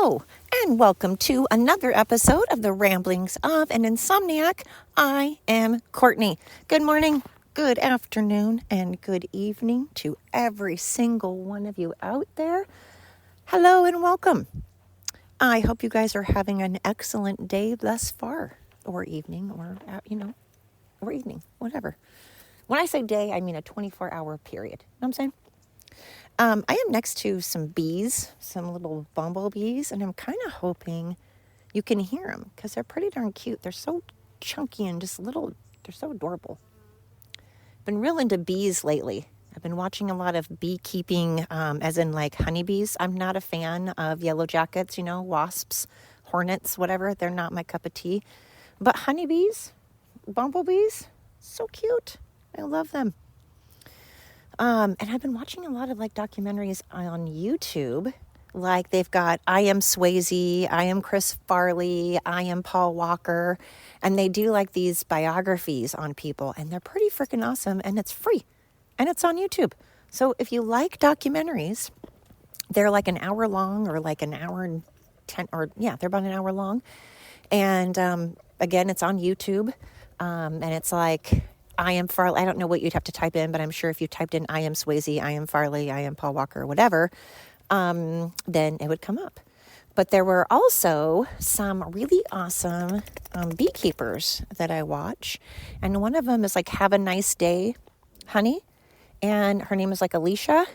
Hello, and welcome to another episode of the Ramblings of an Insomniac. I am Courtney. Good morning, good afternoon, and good evening to every single one of you out there. Hello and welcome. I hope you guys are having an excellent day thus far, or evening, or evening, whatever. When I say day, I mean a 24-hour period. You know what I'm saying? I am next to some bees, some little bumblebees, and I'm kind of hoping you can hear them because they're pretty darn cute. They're so chunky and just little, they're so adorable. Been real into bees lately. I've been watching a lot of beekeeping, as in like honeybees. I'm not a fan of yellow jackets, wasps, hornets, whatever. They're not my cup of tea. But honeybees, bumblebees, so cute. I love them. And I've been watching a lot of like documentaries on YouTube. Like they've got I Am Swayze, I Am Chris Farley, I Am Paul Walker. And they do like these biographies on people. And they're pretty freaking awesome. And it's free. And it's on YouTube. So if you like documentaries, they're like an hour long or like an hour and 10 they're about an hour long. And again, it's on YouTube. And it's like I Am Farley. I don't know what you'd have to type in, but I'm sure if you typed in I Am Swayze, I Am Farley, I Am Paul Walker, whatever, then it would come up. But there were also some really awesome beekeepers that I watch. And one of them is like Have a Nice Day, Honey. And her name is like Alicia.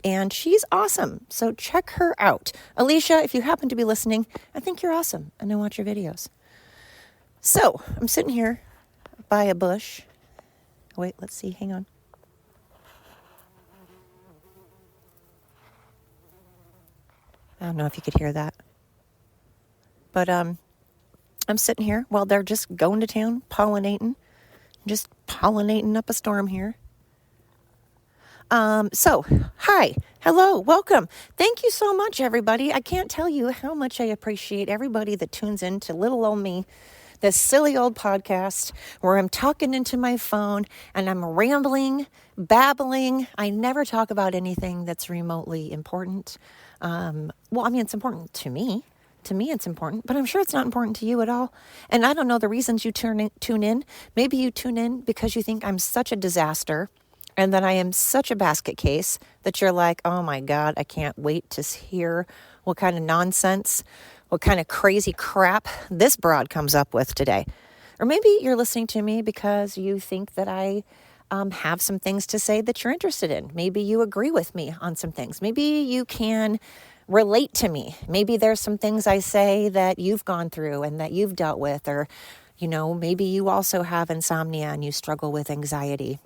And she's awesome. So check her out. Alicia, if you happen to be listening, I think you're awesome. And I watch your videos. So I'm sitting here by a bush. Wait, let's see. Hang on. I don't know if you could hear that. But I'm sitting here while they're just going to town, pollinating. Just pollinating up a storm here. So, hi, hello, welcome. Thank you so much, everybody. I can't tell you how much I appreciate everybody that tunes in to little old me, this silly old podcast where I'm talking into my phone and I'm rambling, babbling. I never talk about anything that's remotely important. It's important to me. To me, it's important, but I'm sure it's not important to you at all. And I don't know the reasons you tune in. Maybe you tune in because you think I'm such a disaster and that I am such a basket case that you're like, oh my God, I can't wait to hear what kind of nonsense, what kind of crazy crap this broad comes up with today. Or maybe you're listening to me because you think that I have some things to say that you're interested in. Maybe you agree with me on some things. Maybe you can relate to me. Maybe there's some things I say that you've gone through and that you've dealt with. Or, maybe you also have insomnia and you struggle with anxiety.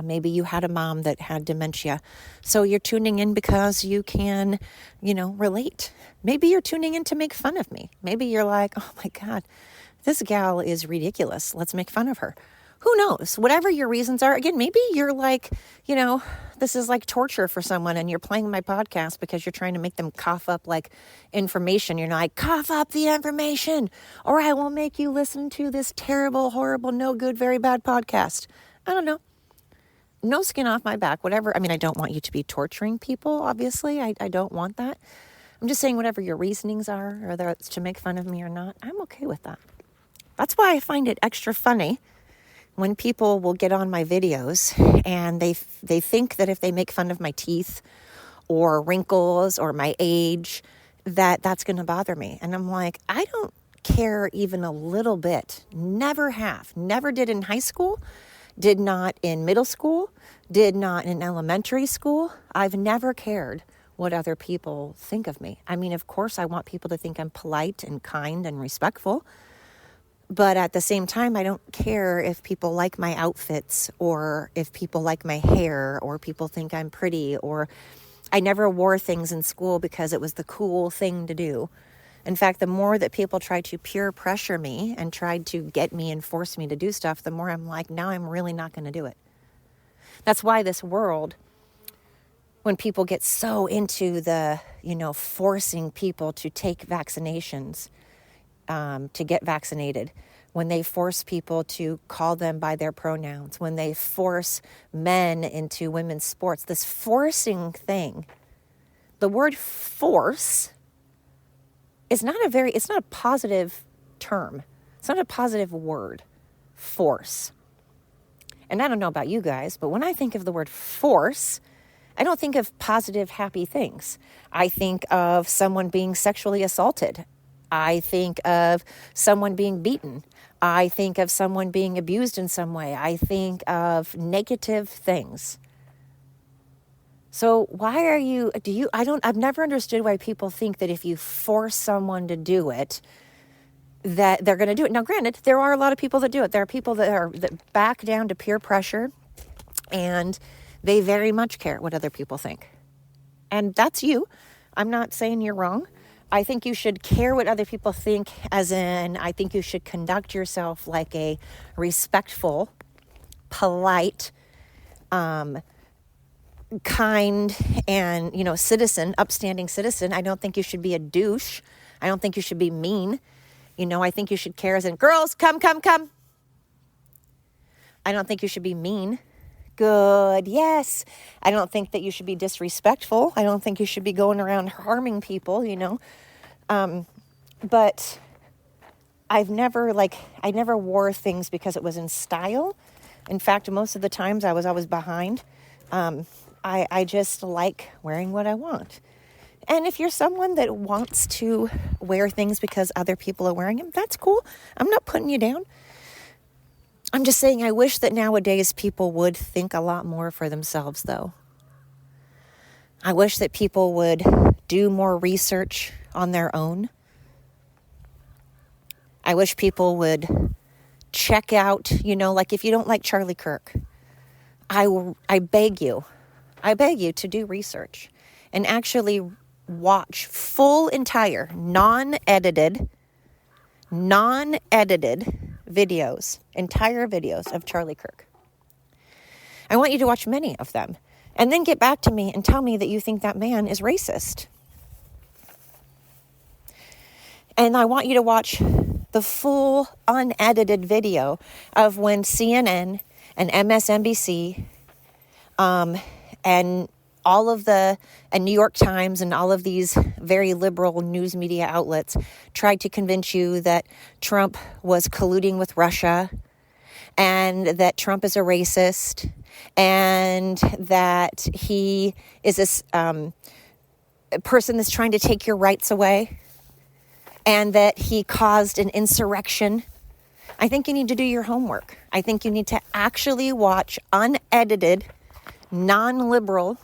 Maybe you had a mom that had dementia. So you're tuning in because you can, relate. Maybe you're tuning in to make fun of me. Maybe you're like, oh my God, this gal is ridiculous. Let's make fun of her. Who knows? Whatever your reasons are. Again, maybe you're like, this is like torture for someone and you're playing my podcast because you're trying to make them cough up like information. You're like, cough up the information or I will make you listen to this terrible, horrible, no good, very bad podcast. I don't know. No skin off my back, whatever. I mean, I don't want you to be torturing people, obviously. I don't want that. I'm just saying whatever your reasonings are, whether it's to make fun of me or not, I'm okay with that. That's why I find it extra funny when people will get on my videos and they think that if they make fun of my teeth or wrinkles or my age, that's going to bother me. And I'm like, I don't care even a little bit. Never have. Never did in high school. Did not in middle school, did not in elementary school. I've never cared what other people think of me. I mean, of course, I want people to think I'm polite and kind and respectful. But at the same time, I don't care if people like my outfits or if people like my hair or people think I'm pretty, or I never wore things in school because it was the cool thing to do. In fact, the more that people try to peer pressure me and tried to get me and force me to do stuff, the more I'm like, now I'm really not going to do it. That's why this world, when people get so into the, forcing people to take vaccinations, to get vaccinated, when they force people to call them by their pronouns, when they force men into women's sports, this forcing thing, the word force it's not a positive term. It's not a positive word, force. And I don't know about you guys, but when I think of the word force, I don't think of positive, happy things. I think of someone being sexually assaulted. I think of someone being beaten. I think of someone being abused in some way. I think of negative things. So why I've never understood why people think that if you force someone to do it, that they're going to do it. Now, granted, there are a lot of people that do it. There are people that back down to peer pressure, and they very much care what other people think. And that's you. I'm not saying you're wrong. I think you should care what other people think, as in, I think you should conduct yourself like a respectful, polite, kind, and, citizen, upstanding citizen. I don't think you should be a douche. I don't think you should be mean. I think you should care, as in, girls, come. I don't think you should be mean. Good, yes. I don't think that you should be disrespectful. I don't think you should be going around harming people, But I never wore things because it was in style. In fact, most of the times I was always behind. I just like wearing what I want. And if you're someone that wants to wear things because other people are wearing them, that's cool. I'm not putting you down. I'm just saying I wish that nowadays people would think a lot more for themselves, though. I wish that people would do more research on their own. I wish people would check out, like if you don't like Charlie Kirk, I beg you to do research and actually watch full, entire, non-edited videos, entire videos of Charlie Kirk. I want you to watch many of them and then get back to me and tell me that you think that man is racist. And I want you to watch the full, unedited video of when CNN and MSNBC and all of and New York Times and all of these very liberal news media outlets tried to convince you that Trump was colluding with Russia and that Trump is a racist and that he is this person that's trying to take your rights away and that he caused an insurrection. I think you need to do your homework. I think you need to actually watch unedited, non-liberal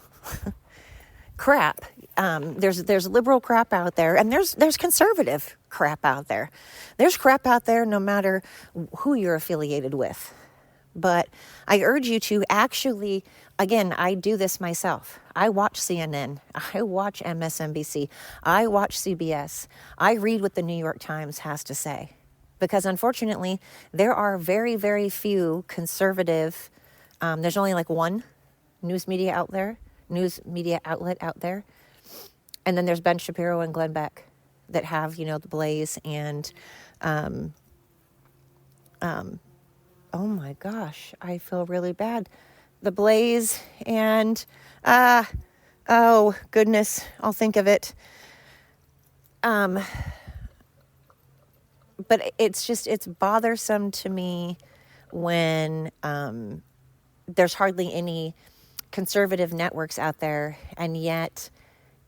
crap. There's liberal crap out there, and there's conservative crap out there. There's crap out there no matter who you're affiliated with. But I urge you to actually, again, I do this myself. I watch CNN. I watch MSNBC. I watch CBS. I read what the New York Times has to say. Because unfortunately, there are very, very few conservative, there's only like one news media outlet out there. And then there's Ben Shapiro and Glenn Beck that have, the Blaze and, oh my gosh, I feel really bad. The Blaze and, oh goodness, I'll think of it. But it's bothersome to me when there's hardly any conservative networks out there, and yet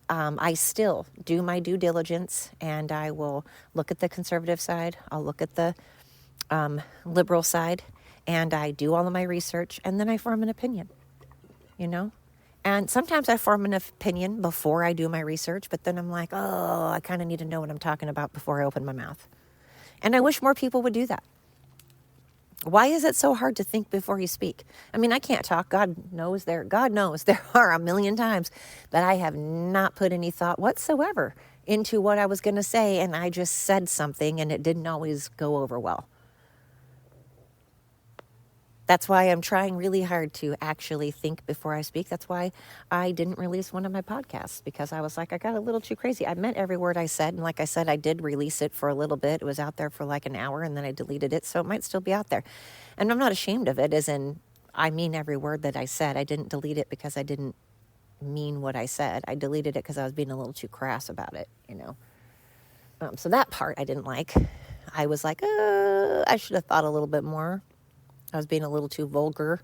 I still do my due diligence, and I will look at the conservative side, I'll look at the liberal side, and I do all of my research, and then I form an opinion, And sometimes I form an opinion before I do my research, but then I'm like, oh, I kind of need to know what I'm talking about before I open my mouth. And I wish more people would do that. Why is it so hard to think before you speak? I mean, I can't talk. God knows there are a million times that I have not put any thought whatsoever into what I was going to say, and I just said something and it didn't always go over well. That's why I'm trying really hard to actually think before I speak. That's why I didn't release one of my podcasts, because I was like, I got a little too crazy. I meant every word I said. And like I said, I did release it for a little bit. It was out there for like an hour and then I deleted it. So it might still be out there. And I'm not ashamed of it, as in I mean every word that I said. I didn't delete it because I didn't mean what I said. I deleted it because I was being a little too crass about it, So that part I didn't like. I was like, I should have thought a little bit more. I was being a little too vulgar.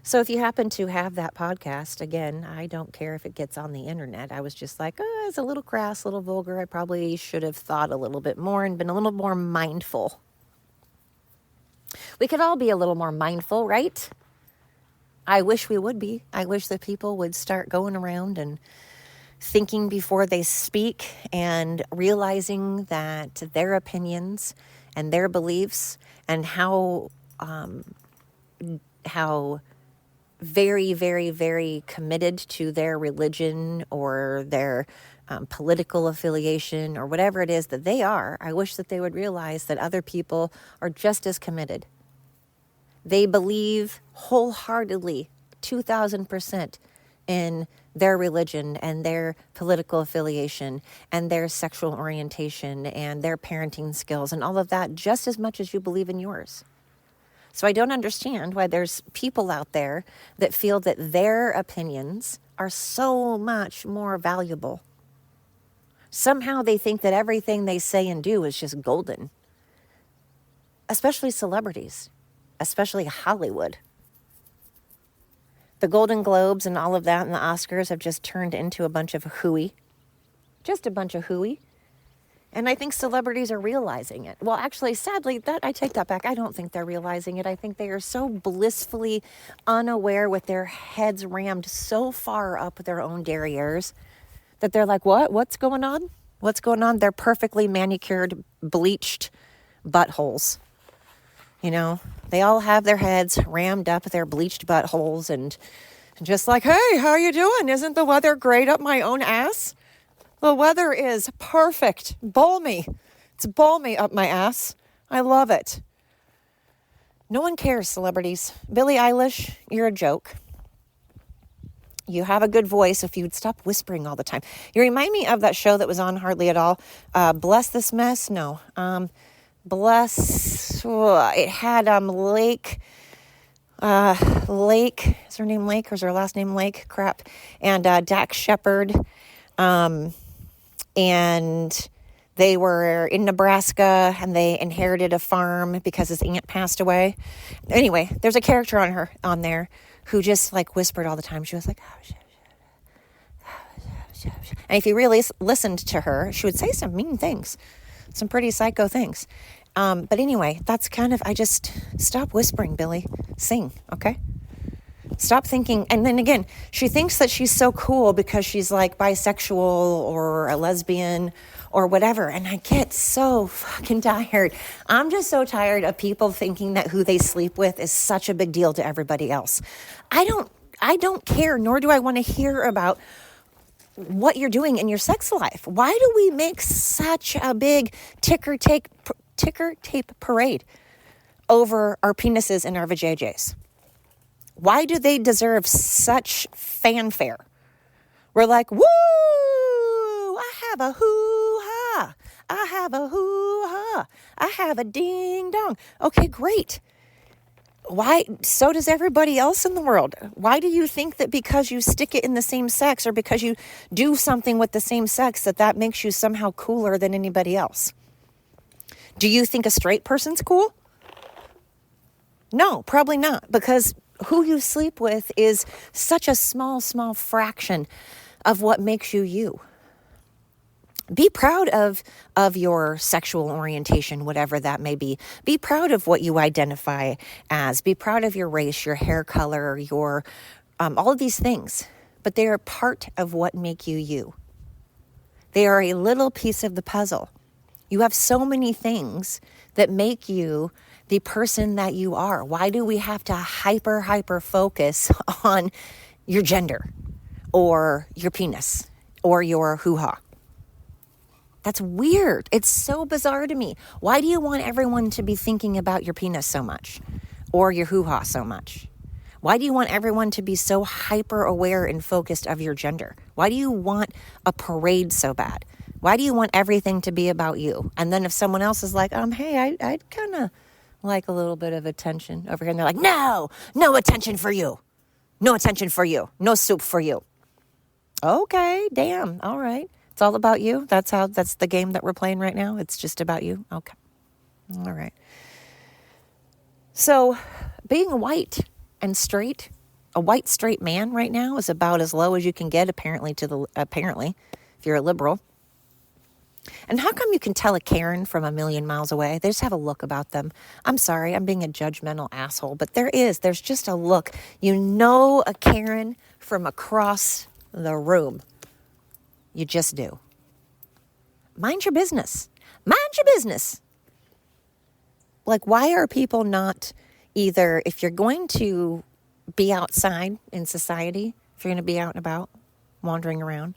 So if you happen to have that podcast, again, I don't care if it gets on the internet. I was just like, it's a little crass, a little vulgar. I probably should have thought a little bit more and been a little more mindful. We could all be a little more mindful, right? I wish we would be. I wish that people would start going around and thinking before they speak and realizing that their opinions and their beliefs and how very, very, very committed to their religion or their political affiliation or whatever it is that they are, I wish that they would realize that other people are just as committed. They believe wholeheartedly, 2,000% in their religion and their political affiliation and their sexual orientation and their parenting skills and all of that just as much as you believe in yours. So I don't understand why there's people out there that feel that their opinions are so much more valuable. Somehow they think that everything they say and do is just golden. Especially celebrities, especially Hollywood. The Golden Globes and all of that and the Oscars have just turned into a bunch of hooey. Just a bunch of hooey. And I think celebrities are realizing it. Well, actually, sadly, I take that back. I don't think they're realizing it. I think they are so blissfully unaware with their heads rammed so far up their own derrieres that they're like, what? What's going on? What's going on? They're perfectly manicured, bleached buttholes. You know, they all have their heads rammed up their bleached buttholes and just like, hey, how you doing? Isn't the weather great up my own ass? The weather is perfect, balmy. It's balmy up my ass. I love it. No one cares, celebrities. Billie Eilish, you're a joke. You have a good voice if you'd stop whispering all the time. You remind me of that show that was on Hardly at All. Bless This Mess? No. It had Lake, is her name Lake or is her last name Lake? Crap. And Dax Shepard. And they were in Nebraska and they inherited a farm because his aunt passed away. Anyway, there's a character on there who just like whispered all the time. She was like, and if you really listened to her, she would say some mean things, some pretty psycho things. But anyway, that's kind of, I just stop whispering, Billy. Sing, okay? Stop thinking. And then again, she thinks that she's so cool because she's like bisexual or a lesbian or whatever. And I get so fucking tired. I'm just so tired of people thinking that who they sleep with is such a big deal to everybody else. I don't care, nor do I want to hear about what you're doing in your sex life. Why do we make such a big ticker tape parade over our penises and our vajayjays? Why do they deserve such fanfare? We're like, woo, I have a hoo-ha. I have a hoo-ha. I have a ding-dong. Okay, great. Why? So does everybody else in the world. Why do you think that because you stick it in the same sex or because you do something with the same sex that makes you somehow cooler than anybody else? Do you think a straight person's cool? No, probably not, because who you sleep with is such a small fraction of what makes you you. Be proud of your sexual orientation, whatever that may be. Be proud of what you identify as. Be proud of your race, your hair color, your all of these things. But they are part of what make you you. They are a little piece of the puzzle. You have so many things that make you the person that you are. Why do we have to hyper focus on your gender or your penis or your hoo-ha? That's weird. It's so bizarre to me. Why do you want everyone to be thinking about your penis so much or your hoo-ha so much? Why do you want everyone to be so hyper aware and focused of your gender? Why do you want a parade so bad? Why do you want everything to be about you? And then if someone else is like, hey, I'd kind of like a little bit of attention over here. And they're like, no attention for you. No attention for you. No soup for you. Okay, damn. All right. It's all about you? That's the game that we're playing right now? It's just about you? Okay. All right. So being white and straight, a white straight man right now is about as low as you can get, apparently, if you're a liberal. And how come you can tell a Karen from a million miles away? They just have a look about them. I'm sorry, I'm being a judgmental asshole, but there's just a look. You know a Karen from across the room. You just do. Mind your business. Mind your business. Like, why are people not either, if you're going to be outside in society, if you're going to be out and about, wandering around,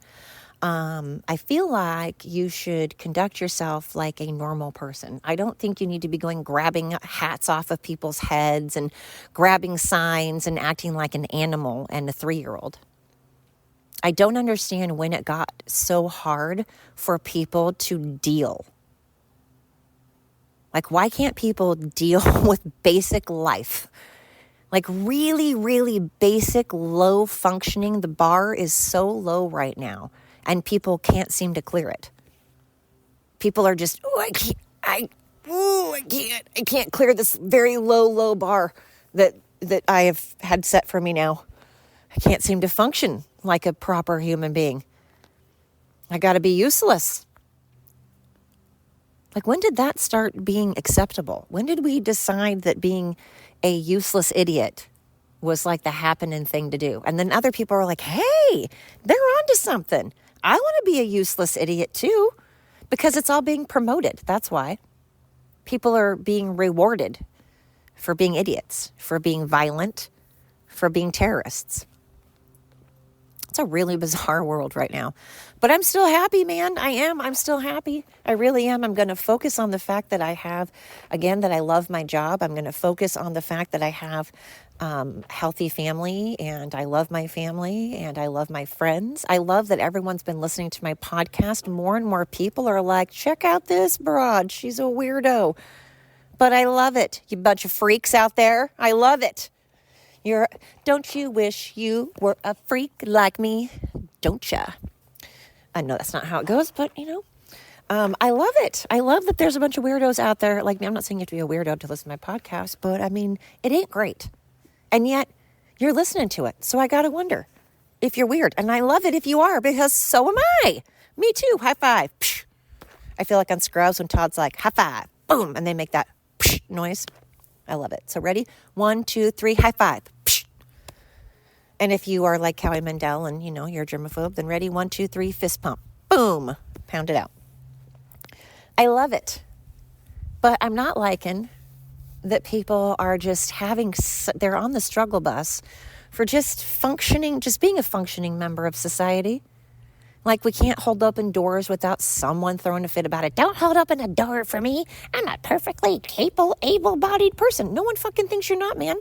I feel like you should conduct yourself like a normal person. I don't think you need to be going grabbing hats off of people's heads and grabbing signs and acting like an animal and a 3-year-old. I don't understand when it got so hard for people to deal. Like, why can't people deal with basic life? Like, really, really basic, low functioning. The bar is so low right now, and people can't seem to clear it. People are just, I can't clear this very low bar that I have had set for me now. I can't seem to function like a proper human being. I got to be useless. Like, when did that start being acceptable? When did we decide that being a useless idiot was like the happening thing to do? And then other people are like, hey, they're onto something. I want to be a useless idiot too, because it's all being promoted. That's why people are being rewarded for being idiots, for being violent, for being terrorists. It's a really bizarre world right now. But I'm still happy, man. I'm still happy. I really am. I'm going to focus on the fact that I have, again, that I love my job. I'm going to focus on the fact that I have healthy family, and I love my family, and I love my friends. I love that everyone's been listening to my podcast. More and more people are like, check out this broad. She's a weirdo. But I love it. You bunch of freaks out there. I love it. Don't you wish you were a freak like me? Don't ya? I know that's not how it goes, but, I love it. I love that there's a bunch of weirdos out there like me. I'm not saying you have to be a weirdo to listen to my podcast, but, it ain't great. And yet, you're listening to it. So I got to wonder if you're weird. And I love it if you are, because so am I. Me too. High five. Psh. I feel like on Scrubs when Todd's like, high five. Boom. And they make that psh noise. I love it. So ready? 1, 2, 3, high five. Psh. And if you are like Howie Mandel and, you're a germaphobe, then ready? 1, 2, 3, fist pump. Boom. Pound it out. I love it. But I'm not liking that people are just they're on the struggle bus for just functioning, just being a functioning member of society. Like, we can't hold open doors without someone throwing a fit about it. Don't hold open a door for me. I'm a perfectly capable, able-bodied person. No one fucking thinks you're not, man.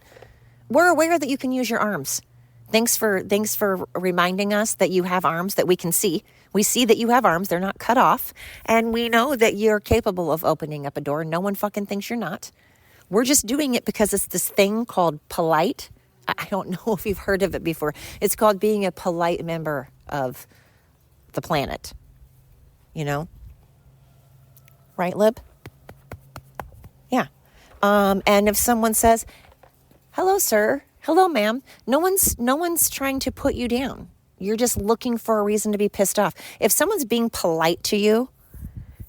We're aware that you can use your arms. Thanks for reminding us that you have arms that we can see. We see that you have arms. They're not cut off. And we know that you're capable of opening up a door. No one fucking thinks you're not. We're just doing it because it's this thing called polite. I don't know if you've heard of it before. It's called being a polite member of the planet, right, Lib? Yeah. And if someone says, hello, sir, hello, ma'am, no one's trying to put you down. You're just looking for a reason to be pissed off. If someone's being polite to you,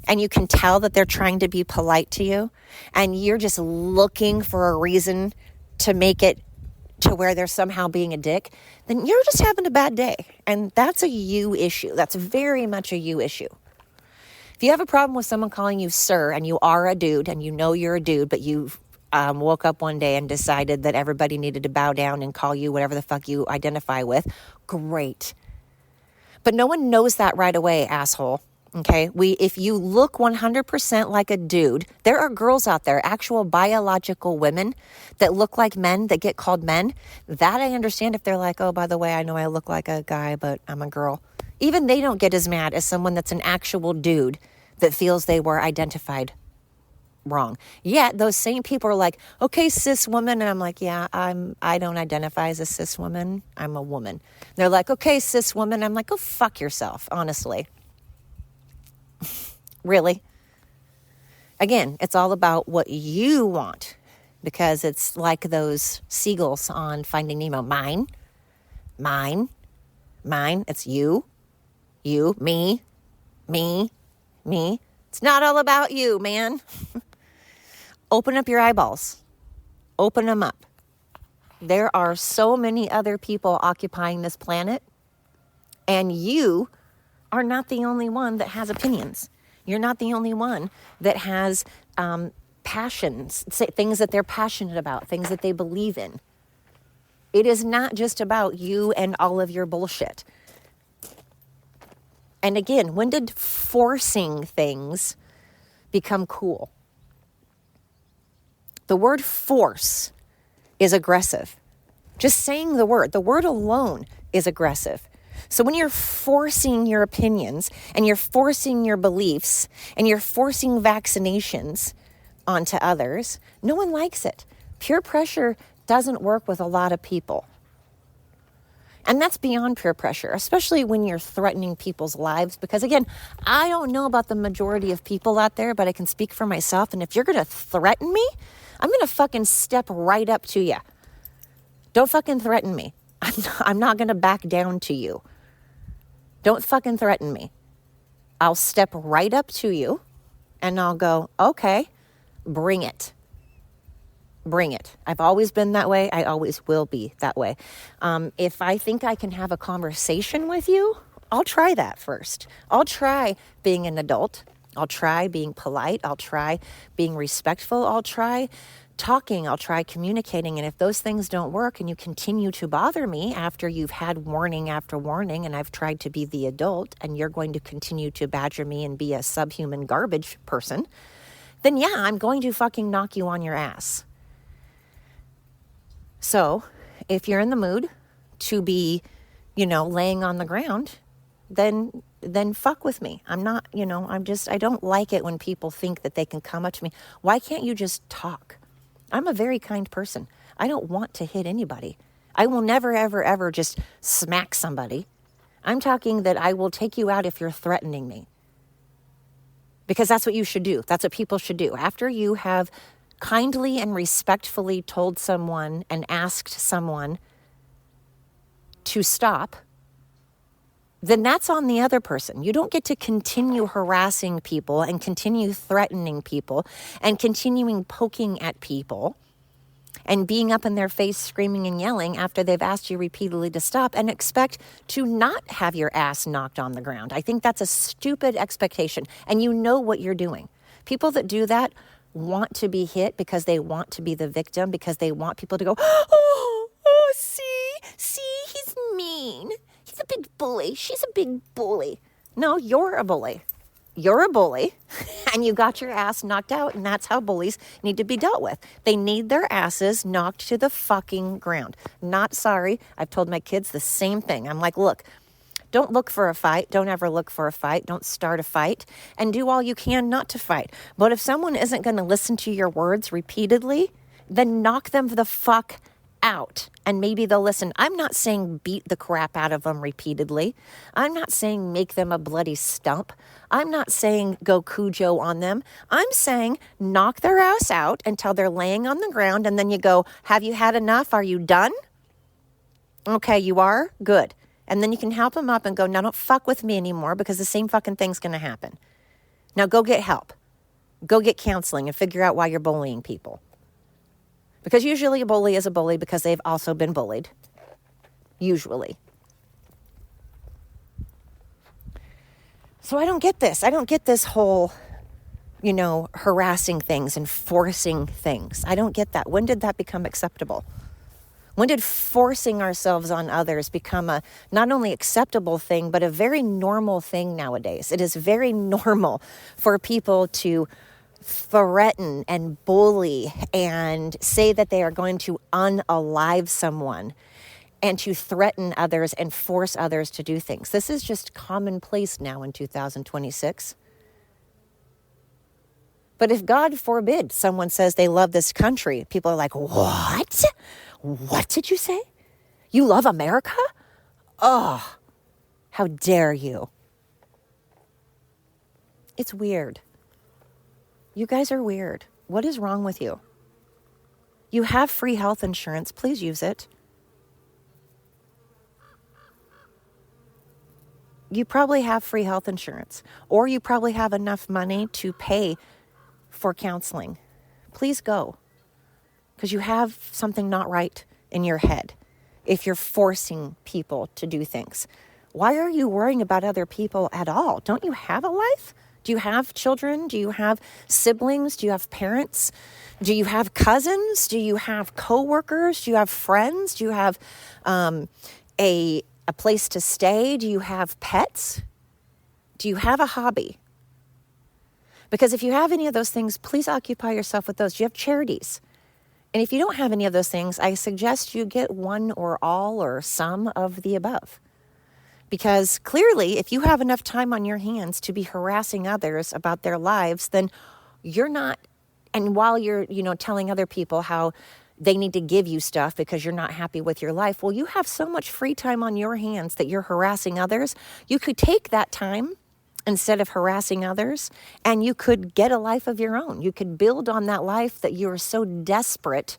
and you can tell that they're trying to be polite to you, and you're just looking for a reason to make it to where they're somehow being a dick, then you're just having a bad day. And that's a you issue. That's very much a you issue. If you have a problem with someone calling you sir, and you are a dude, and you know you're a dude, but you woke up one day and decided that everybody needed to bow down and call you whatever the fuck you identify with, great. But no one knows that right away, asshole. Okay, if you look 100% like a dude, there are girls out there, actual biological women that look like men, that get called men. That I understand if they're like, oh, by the way, I know I look like a guy, but I'm a girl. Even they don't get as mad as someone that's an actual dude that feels they were identified wrong. Yet those same people are like, okay, cis woman. And I'm like, yeah, I don't identify as a cis woman. I'm a woman. They're like, okay, cis woman. I'm like, go fuck yourself, honestly. Really? Again, it's all about what you want, because it's like those seagulls on Finding Nemo. Mine, mine, mine. It's you, me, me, me. It's not all about you, man. Open up your eyeballs. Open them up. There are so many other people occupying this planet, and you are not the only one that has opinions. You're not the only one that has passions, things that they're passionate about, things that they believe in. It is not just about you and all of your bullshit. And again, when did forcing things become cool? The word force is aggressive. Just saying the word alone is aggressive. So when you're forcing your opinions and you're forcing your beliefs and you're forcing vaccinations onto others, no one likes it. Peer pressure doesn't work with a lot of people. And that's beyond peer pressure, especially when you're threatening people's lives. Because again, I don't know about the majority of people out there, but I can speak for myself. And if you're going to threaten me, I'm going to fucking step right up to you. Don't fucking threaten me. I'm not going to back down to you. Don't fucking threaten me. I'll step right up to you and I'll go, okay, bring it. Bring it. I've always been that way. I always will be that way. If I think I can have a conversation with you, I'll try that first. I'll try being an adult. I'll try being polite. I'll try being respectful. I'll try talking. I'll try communicating. And if those things don't work and you continue to bother me after you've had warning after warning and I've tried to be the adult and you're going to continue to badger me and be a subhuman garbage person, then yeah, I'm going to fucking knock you on your ass. So if you're in the mood to be, laying on the ground, then fuck with me. I'm not, I don't like it when people think that they can come up to me. Why can't you just talk? I'm a very kind person. I don't want to hit anybody. I will never, ever, ever just smack somebody. I'm talking that I will take you out if you're threatening me. Because that's what you should do. That's what people should do. After you have kindly and respectfully told someone and asked someone to stop, then that's on the other person. You don't get to continue harassing people and continue threatening people and continuing poking at people and being up in their face screaming and yelling after they've asked you repeatedly to stop and expect to not have your ass knocked on the ground. I think that's a stupid expectation, and you know what you're doing. People that do that want to be hit because they want to be the victim, because they want people to go, see, he's mean. He's a big bully. She's a big bully. No, you're a bully. You're a bully, and you got your ass knocked out, and that's how bullies need to be dealt with. They need their asses knocked to the fucking ground. Not sorry. I've told my kids the same thing. I'm like, look, don't look for a fight. Don't ever look for a fight. Don't start a fight, and do all you can not to fight. But if someone isn't going to listen to your words repeatedly, then knock them the fuck out, and maybe they'll listen. I'm not saying beat the crap out of them repeatedly. I'm not saying make them a bloody stump. I'm not saying go Cujo on them. I'm saying knock their ass out until they're laying on the ground, and then you go, have you had enough? Are you done? Okay, you are? Good. And then you can help them up and go, now don't fuck with me anymore, because the same fucking thing's going to happen. Now go get help. Go get counseling and figure out why you're bullying people. Because usually a bully is a bully because they've also been bullied. Usually. So I don't get this. I don't get this whole, harassing things and forcing things. I don't get that. When did that become acceptable? When did forcing ourselves on others become a not only acceptable thing, but a very normal thing nowadays? It is very normal for people to threaten and bully and say that they are going to unalive someone and to threaten others and force others to do things. This is just commonplace now in 2026. But if God forbid someone says they love this country, people are like, what? What did you say? You love America? Oh, how dare you? It's weird. You guys are weird. What is wrong with you? You have free health insurance. Please use it. You probably have free health insurance, or you probably have enough money to pay for counseling. Please go, because you have something not right in your head if you're forcing people to do things. Why are you worrying about other people at all? Don't you have a life? Do you have children? Do you have siblings? Do you have parents? Do you have cousins? Do you have coworkers? Do you have friends? Do you have a place to stay? Do you have pets? Do you have a hobby? Because if you have any of those things, please occupy yourself with those. Do you have charities? And if you don't have any of those things, I suggest you get one or all or some of the above. Because clearly, if you have enough time on your hands to be harassing others about their lives, then you're not, and while you're, telling other people how they need to give you stuff because you're not happy with your life, well, you have so much free time on your hands that you're harassing others. You could take that time instead of harassing others, and you could get a life of your own. You could build on that life that you are so desperate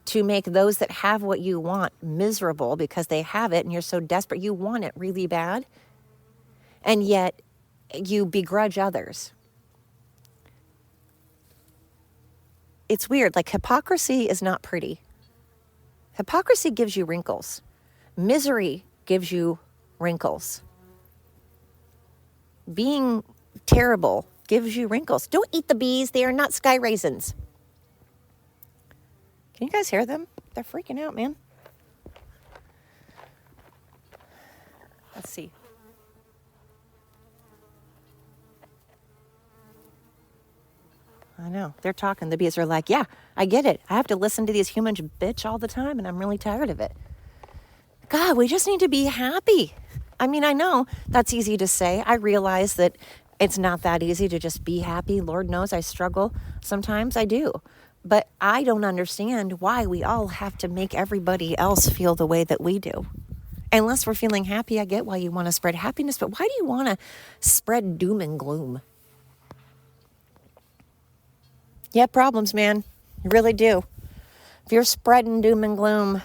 to make those that have what you want miserable because they have it and you're so desperate. You want it really bad, and yet you begrudge others. It's weird. Like, hypocrisy is not pretty. Hypocrisy gives you wrinkles. Misery gives you wrinkles. Being terrible gives you wrinkles. Don't eat the bees. They are not sky raisins. Can you guys hear them? They're freaking out, man. Let's see. I know. They're talking. The bees are like, yeah, I get it. I have to listen to these humans bitch all the time, and I'm really tired of it. God, we just need to be happy. I mean, I know that's easy to say. I realize that it's not that easy to just be happy. Lord knows I struggle. Sometimes I do. But I don't understand why we all have to make everybody else feel the way that we do. Unless we're feeling happy, I get why you want to spread happiness, but why do you want to spread doom and gloom? You have problems, man. You really do. If you're spreading doom and gloom,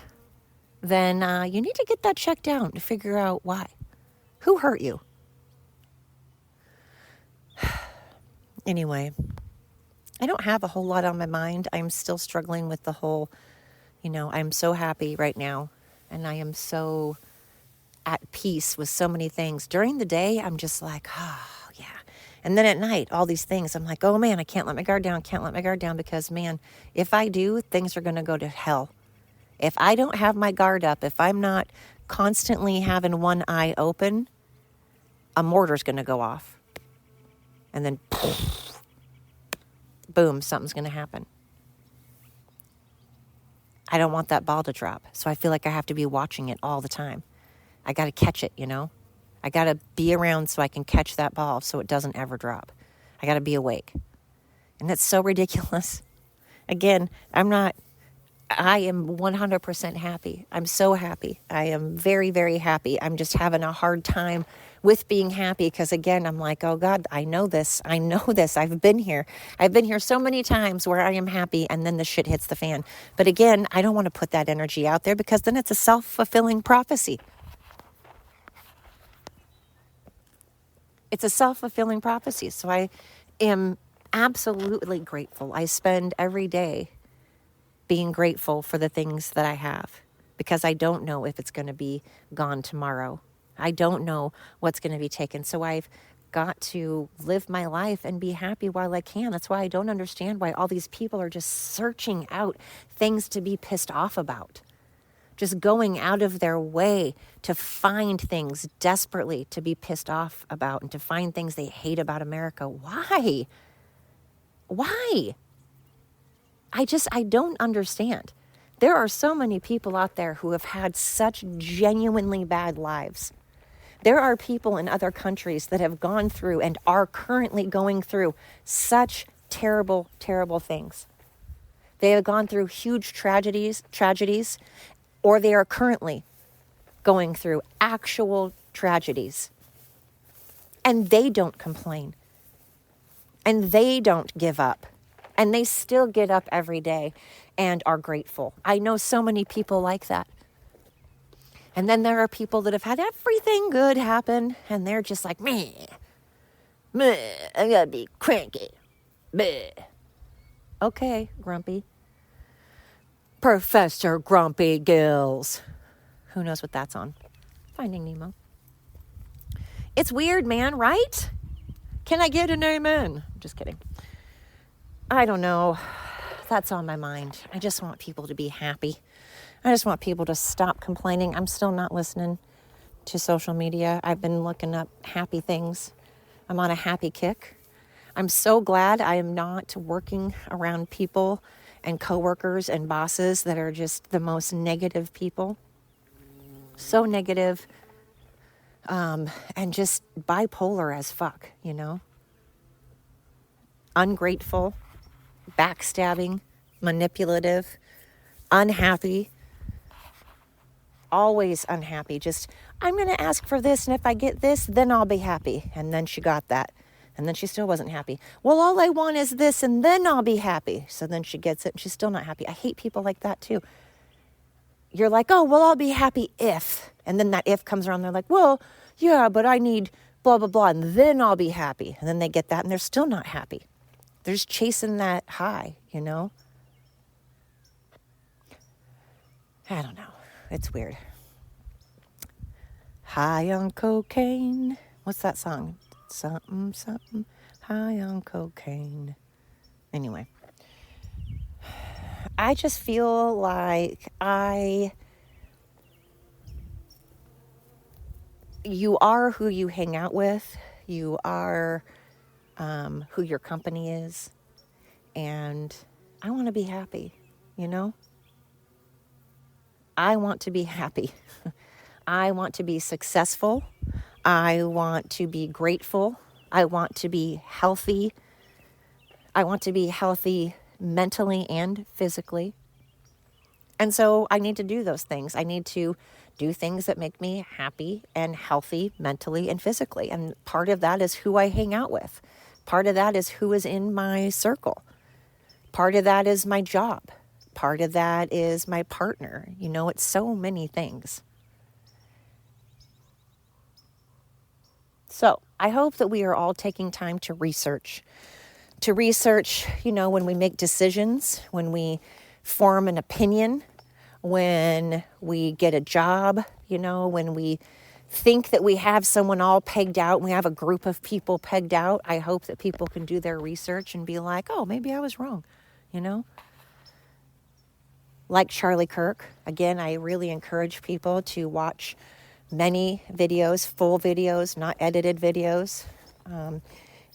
then you need to get that checked out to figure out why. Who hurt you? Anyway, I don't have a whole lot on my mind. I'm still struggling with the whole, I'm so happy right now. And I am so at peace with so many things. During the day, I'm just like, oh, yeah. And then at night, all these things, I'm like, oh, man, I can't let my guard down, because, man, if I do, things are going to go to hell. If I don't have my guard up, if I'm not constantly having one eye open, a mortar's going to go off. And then, boom, something's going to happen. I don't want that ball to drop. So I feel like I have to be watching it all the time. I got to catch it, I got to be around so I can catch that ball so it doesn't ever drop. I got to be awake. And that's so ridiculous. Again, I am 100% happy. I'm so happy. I am very, very happy. I'm just having a hard time with being happy because, again, I'm like, oh, God, I know this. I've been here. I've been here so many times where I am happy and then the shit hits the fan. But, again, I don't want to put that energy out there because then it's a self-fulfilling prophecy. It's a self-fulfilling prophecy. So I am absolutely grateful. I spend every day being grateful for the things that I have because I don't know if it's going to be gone tomorrow. I don't know what's going to be taken. So I've got to live my life and be happy while I can. That's why I don't understand why all these people are just searching out things to be pissed off about. Just going out of their way to find things desperately to be pissed off about and to find things they hate about America. Why? Why? I don't understand. There are so many people out there who have had such genuinely bad lives. There are people in other countries that have gone through and are currently going through such terrible, terrible things. They have gone through huge tragedies, or they are currently going through actual tragedies. And they don't complain. And they don't give up. And they still get up every day and are grateful. I know so many people like that. And then there are people that have had everything good happen, and they're just like, meh, I gotta be cranky. Meh. Okay, Grumpy. Professor Grumpy Gills. Who knows what that's on? Finding Nemo. It's weird, man, right? Can I get an amen? Just kidding. I don't know. That's on my mind. I just want people to be happy. I just want people to stop complaining. I'm still not listening to social media. I've been looking up happy things. I'm on a happy kick. I'm so glad I am not working around people and coworkers and bosses that are just the most negative people. So negative, and just bipolar as fuck, you know? Ungrateful, backstabbing, manipulative, unhappy, always unhappy. Just, I'm going to ask for this, and if I get this, then I'll be happy. And then she got that. And then she still wasn't happy. Well, all I want is this, and then I'll be happy. So then she gets it, and she's still not happy. I hate people like that, too. You're like, oh, well, I'll be happy if. And then that if comes around, they're like, well, yeah, but I need blah, blah, blah, and then I'll be happy. And then they get that, and they're still not happy. They're just chasing that high, you know? I don't know. It's weird. High on cocaine. What's that song? Something, something. High on cocaine. Anyway. I just feel like you are who you hang out with. You are who your company is. And I want to be happy, you know? I want to be happy. I want to be successful. I want to be grateful. I want to be healthy. I want to be healthy mentally and physically. And so I need to do those things. I need to do things that make me happy and healthy mentally and physically. And part of that is who I hang out with. Part of that is who is in my circle. Part of that is my job. Part of that is my partner. You know, it's so many things. So I hope that we are all taking time to research, you know, when we make decisions, when we form an opinion, when we get a job, you know, when we think that we have someone all pegged out, and we have a group of people pegged out. I hope that people can do their research and be like, oh, maybe I was wrong, you know? Like Charlie Kirk, again, I really encourage people to watch many videos, full videos, not edited videos.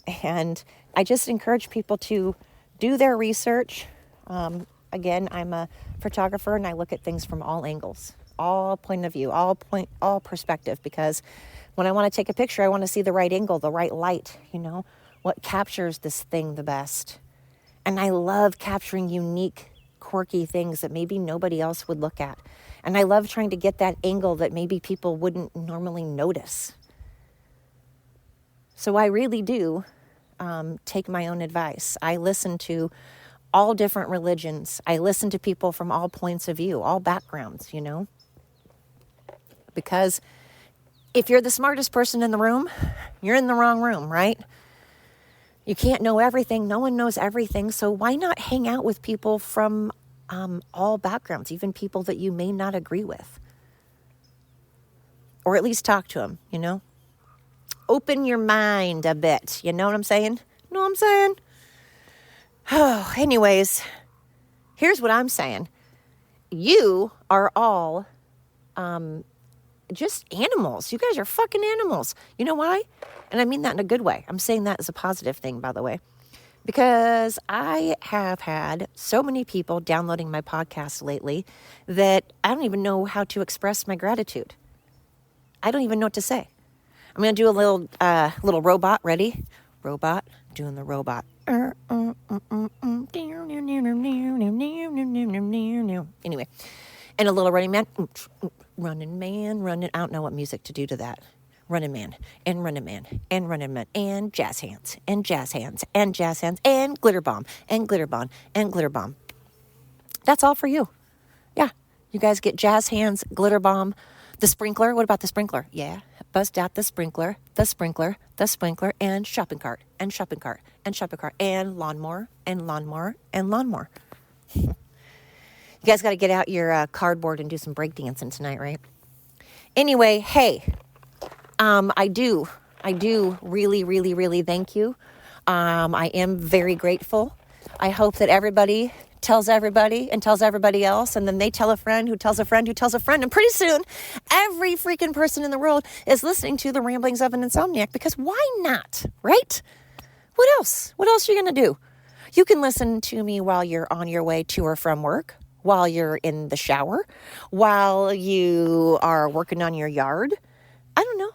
And I just encourage people to do their research. Again, I'm a photographer and I look at things from all angles, all point of view, all perspective, because when I want to take a picture, I want to see the right angle, the right light, you know, what captures this thing the best. And I love capturing unique, quirky things that maybe nobody else would look at. And I love trying to get that angle that maybe people wouldn't normally notice. So I really do take my own advice. I listen to all different religions. I listen to people from all points of view, all backgrounds, you know. Because if you're the smartest person in the room, you're in the wrong room, right? You can't know everything. No one knows everything. So why not hang out with people from all backgrounds, even people that you may not agree with? Or at least talk to them, you know? Open your mind a bit. You know what I'm saying? Know what I'm saying? Oh, anyways, here's what I'm saying. You are all just animals. You guys are fucking animals. You know why? And I mean that in a good way. I'm saying that as a positive thing, by the way. Because I have had so many people downloading my podcast lately that I don't even know how to express my gratitude. I don't even know what to say. I'm going to do a little robot. Ready? Robot. Doing the robot. Anyway. And a little running man. Running man. I don't know what music to do to that. Running Man, and Running Man, and Running Man, and Jazz Hands, and Jazz Hands, and Jazz Hands, and Glitter Bomb, and Glitter Bomb, and Glitter Bomb. That's all for you. Yeah. You guys get Jazz Hands, Glitter Bomb, the sprinkler. What about the sprinkler? Yeah. Bust out the sprinkler, the sprinkler, the sprinkler, and shopping cart, and shopping cart, and shopping cart, and lawnmower, and lawnmower, and lawnmower. You guys got to get out your cardboard and do some breakdancing tonight, right? Anyway, hey, I do really, really, really thank you. I am very grateful. I hope that everybody tells everybody and tells everybody else, and then they tell a friend who tells a friend who tells a friend, and pretty soon every freaking person in the world is listening to the ramblings of an insomniac, because why not, right? What else? What else are you going to do? You can listen to me while you're on your way to or from work, while you're in the shower, while you are working on your yard. I don't know.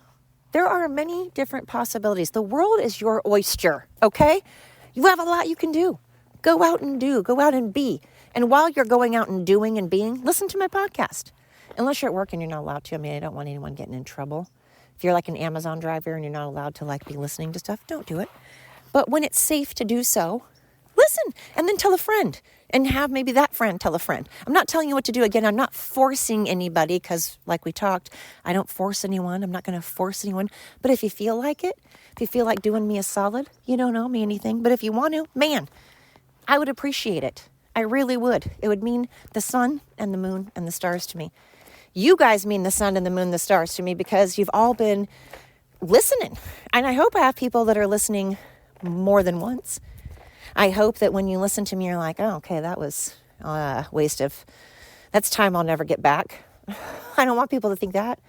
There are many different possibilities. The world is your oyster, okay? You have a lot you can do. Go out and do. Go out and be. And while you're going out and doing and being, listen to my podcast. Unless you're at work and you're not allowed to. I mean, I don't want anyone getting in trouble. If you're like an Amazon driver and you're not allowed to be listening to stuff, don't do it. But when it's safe to do so, listen and then tell a friend and have maybe that friend tell a friend. I'm not telling you what to do. Again, I'm not forcing anybody because like we talked, I don't force anyone. I'm not going to force anyone. But if you feel like it, if you feel like doing me a solid, you don't owe me anything. But if you want to, man, I would appreciate it. I really would. It would mean the sun and the moon and the stars to me. You guys mean the sun and the moon, the stars to me, because you've all been listening. And I hope I have people that are listening more than once. I hope that when you listen to me, you're like, oh, okay, that was a waste of, that's time I'll never get back. I don't want people to think that.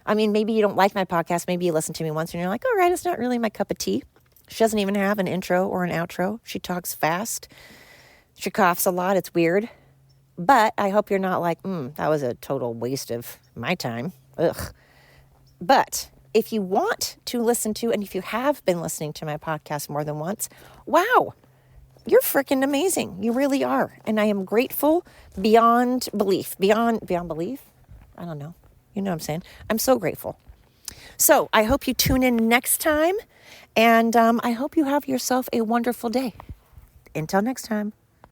I mean, maybe you don't like my podcast. Maybe you listen to me once and you're like, all right, it's not really my cup of tea. She doesn't even have an intro or an outro. She talks fast. She coughs a lot. It's weird. But I hope you're not like, that was a total waste of my time. Ugh. But if you want to listen to, and if you have been listening to my podcast more than once, wow, you're freaking amazing. You really are. And I am grateful beyond belief. Beyond belief? I don't know. You know what I'm saying? I'm so grateful. So I hope you tune in next time. And I hope you have yourself a wonderful day. Until next time.